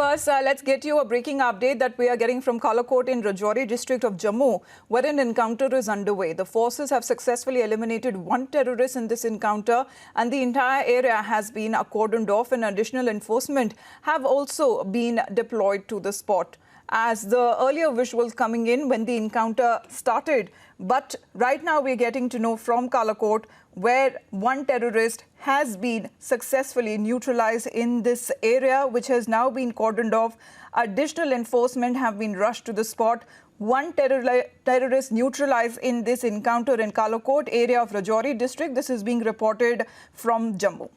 first, let's get you a breaking update that we are getting from Kalakot in Rajouri district of Jammu, where an encounter is underway. The forces have successfully eliminated one terrorist in this encounter, and the entire area has been cordoned off, and additional enforcement have also been deployed to the spot. As the earlier visuals coming in when the encounter started, but right now we're getting to know from Kalakot where one terrorist has been successfully neutralized in this area, which has now been cordoned off. Additional enforcement have been rushed to the spot. One terrorist neutralized in this encounter in Kalakot area of Rajouri district. This is being reported from Jammu.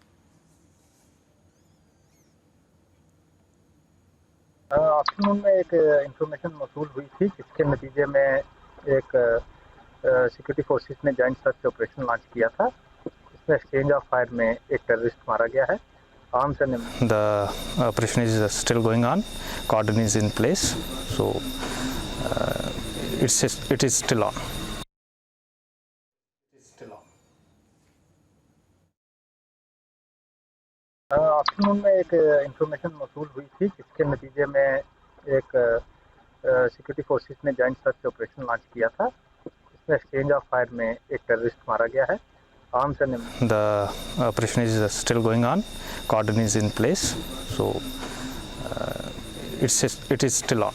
Afternoon में एक information मौसूल हुई थी, जिसके नतीजे में एक security forces ने joint search operation launch किया था। इसमें एक्सचेंज ऑफ फायर में एक टेररिस्ट मारा गया है। The operation is still going on. Cordon is in place, so it is still on. Afternoon में एक इंफॉर्मेशन मौसूल हुई थी, जिसके नतीजे में एक सिक्योरिटी फोर्सेस ने जॉइंट सर्च ऑपरेशन लॉन्च किया था। इसमें एक्सचेंज ऑफ फायर में एक टेररिस्ट मारा गया है। The operation is still going on. Cordon is in place, so it is still on.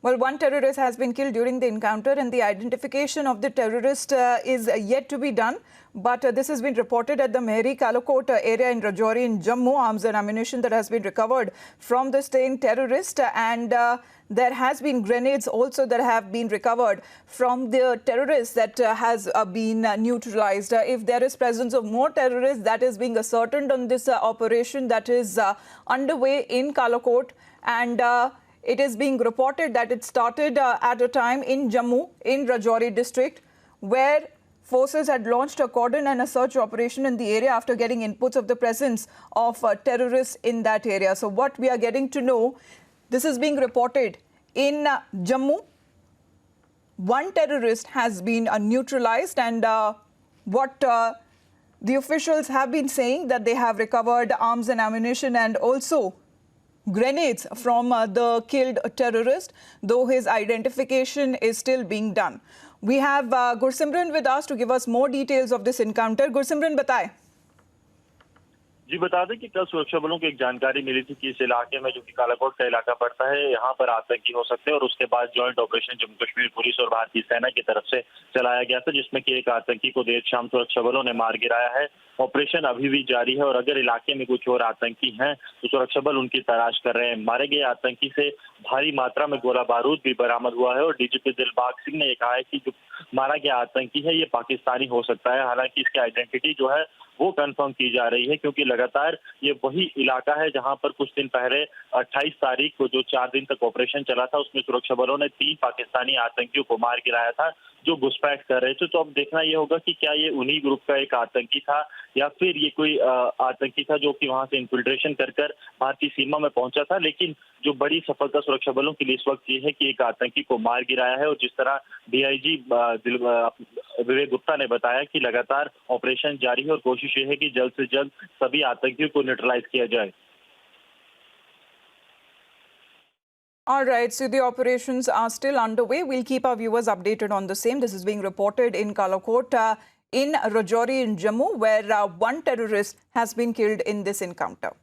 Well, one terrorist has been killed during the encounter, and the identification of the terrorist is yet to be done. But this has been reported at the Mehri Kalakot area in Rajouri in Jammu. Arms and ammunition that has been recovered from the slain terrorist, and there has been grenades also that have been recovered from the terrorist that has been neutralized. If there is presence of more terrorists, that is being ascertained on this operation that is underway in Kalakot, and it is being reported that it started at a time in Jammu, in Rajouri district, where forces had launched a cordon and a search operation in the area after getting inputs of the presence of terrorists in that area. So what we are getting to know, this is being reported in Jammu. One terrorist has been neutralized, and what the officials have been saying that they have recovered arms and ammunition and also grenades from the killed terrorist, though his identification is still being done. We have Gursimran with us to give us more details of this encounter. Gursimran, बताएं। जी बता दें कि कल सुरक्षा बलों को एक जानकारी मिली थी कि इस इलाके में, जो कि कालाकोट का इलाका पड़ता है, यहाँ पर आतंकी हो सकते हैं, और उसके बाद joint operation Jammu Kashmir police और भारतीय सेना की तरफ से चलाया गया था, जिसमें कि एक आतंकी को देर शाम सुरक्षा बलों ने मार गिराया है। ऑपरेशन अभी भी जारी है, और अगर इलाके में कुछ और आतंकी हैं तो सुरक्षा बल उनकी तलाश कर रहे हैं। मारे गए आतंकी से भारी मात्रा में गोला बारूद भी बरामद हुआ है, और डीजीपी दिलबाग सिंह ने कहा है कि जो मारा गया आतंकी है ये पाकिस्तानी हो सकता है। हालांकि इसकी आइडेंटिटी जो है वो कंफर्म की जा रही है, क्योंकि लगातार ये वही इलाका है जहां पर कुछ दिन पहले 28 तारीख को जो 4 दिन तक ऑपरेशन चला था, उसमें सुरक्षा बलों ने 3 पाकिस्तानी आतंकियों को मार गिराया था जो घुसपैठ कर रहे थे। तो अब देखना ये होगा कि क्या ये उन्हीं ग्रुप का एक आतंकी था या फिर ये कोई आतंकी था जो कि वहां से इन्फिल्ट्रेशन कर भारतीय सीमा में पहुंचा था। लेकिन जो बड़ी सफलता सुरक्षा बलों के लिए इस वक्त ये है कि एक आतंकी को मार गिराया है, और जिस तरह डीआईजी विवेक गुप्ता ने बताया कि लगातार ऑपरेशन जारी है और कोशिश ये है कि जल्द से जल्द सभी आतंकियों को न्यूट्रलाइज किया जाए। All right, so the operations are still underway. We'll keep our viewers updated on the same. This is being reported in Kalakot, in Rajouri in Jammu, where one terrorist has been killed in this encounter.